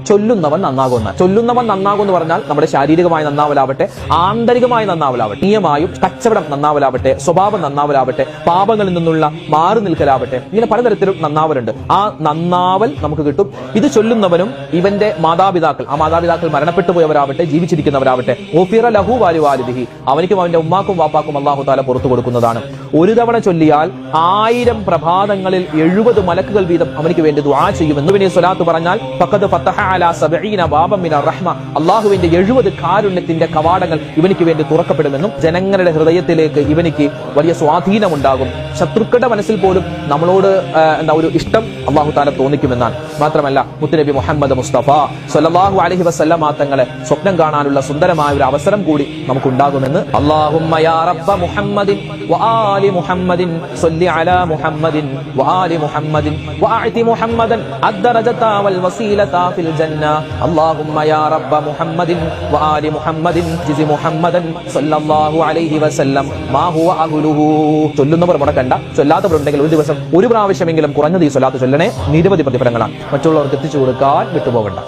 ചൊല്ലുന്നവൻ നന്നാകുന്ന. ചൊല്ലുന്നവൻ നന്നാകുമെന്ന് പറഞ്ഞാൽ നമ്മുടെ ശാരീരികമായ നന്നാവലാവട്ടെ, ആന്തരികമായ നന്നാവലാവട്ടെ, നീയമായും കച്ചവടം നന്നാവലാവട്ടെ, സ്വഭാവം നന്നാവലാവട്ടെ, പാപങ്ങളിൽ നിന്നുള്ള മാറി നിൽക്കലാവട്ടെ, ഇങ്ങനെ പലതരത്തിലും നന്നാവലുണ്ട്. ആ നന്നാവൽ നമുക്ക് കിട്ടും. ഇത് ചൊല്ലുന്നവനും ഇവന്റെ മാതാപിതാക്കൾ, ആ മാതാപിതാക്കൾ മരണപ്പെട്ടു പോയവരാവട്ടെ, ജീവിച്ചിരിക്കുന്നവരാവട്ടെ, ഓഫിറ ലഹു വാലി വാലിദിഹി, അവനിക്കും അവന്റെ ഉമ്മാക്കും വാപ്പാക്കും അല്ലാഹു തആല പുറത്തു കൊടുക്കുന്നതാണ്. ഒരു തവണ ചൊല്ലിയാൽ 1000 പ്രഭാതങ്ങളിൽ 70 മലക്കുകൾ വീതം അവനിക്ക് വേണ്ടി ദുആ ചെയ്യുമെന്ന് പിന്നെ സ്വലാത്ത് പറഞ്ഞാൽ ഫഖദ് ഫതഹ അലാ 70 ബാബൻ മിനർ റഹ്മ, അല്ലാഹുവിന്റെ 70 കാരുണ്യത്തിന്റെ കവാടങ്ങൾ ഇവനിക്ക് വേണ്ടി തുറക്കപ്പെടുമെന്നും ജനങ്ങളുടെ ഹൃദയത്തിലേക്ക് ഇവനിക്ക് വലിയ സ്വാധീനമുണ്ടാകും. ശത്രുക്കളുടെ മനസ്സിൽ പോലും നമ്മളോട് ഒരു ഇഷ്ടം അല്ലാഹു തആല തോന്നിക്കുമെന്നാണ്. മാത്രമല്ല മുത്തുനബി മുഹമ്മദ് മുസ്തഫ സ്വല്ലല്ലാഹു അലൈഹി വസല്ലമ തങ്ങളെ സ്വപ്നം കാണാനുള്ള സുന്ദരമായ ഒരു അവസരം കൂടി നമുക്കുണ്ടാകുമെന്ന്. അല്ലാഹുമ്മ യാ റബ്ബ മുഹമ്മദിൻ വആലി മുഹമ്മദിൻ സ്വല്ലി അലാ മുഹമ്മദിൻ വആലി മുഹമ്മദിൻ വഅതി മുഹമ്മദൻ അദ്ദറജത വൽ വസീലത ഫിൽ ജന്ന. അല്ലാഹുമ്മ യാ റബ്ബ മുഹമ്മദിൻ വആലി മുഹമ്മദിൻ ജിസി മുഹമ്മദൻ സ്വല്ലല്ലാഹു അലൈഹി വസല്ലം മാ ഹുവ അഹ്ലുഹു. ചൊല്ലുന്നവർ മുടക്കണ്ട, ചൊല്ലാത്തവരുണ്ടെങ്കിൽ ഒരു ദിവസം ഒരു പ്രാവശ്യമെങ്കിലും കുറഞ്ഞത് ഈ സ്വലാത്ത് ചൊല്ലണേ. നിരവധി പ്രതിഫലങ്ങളാണ്. മറ്റുള്ളവർക്ക് എത്തിച്ചു കൊടുക്കാൻ വിട്ടുപോകണ്ട.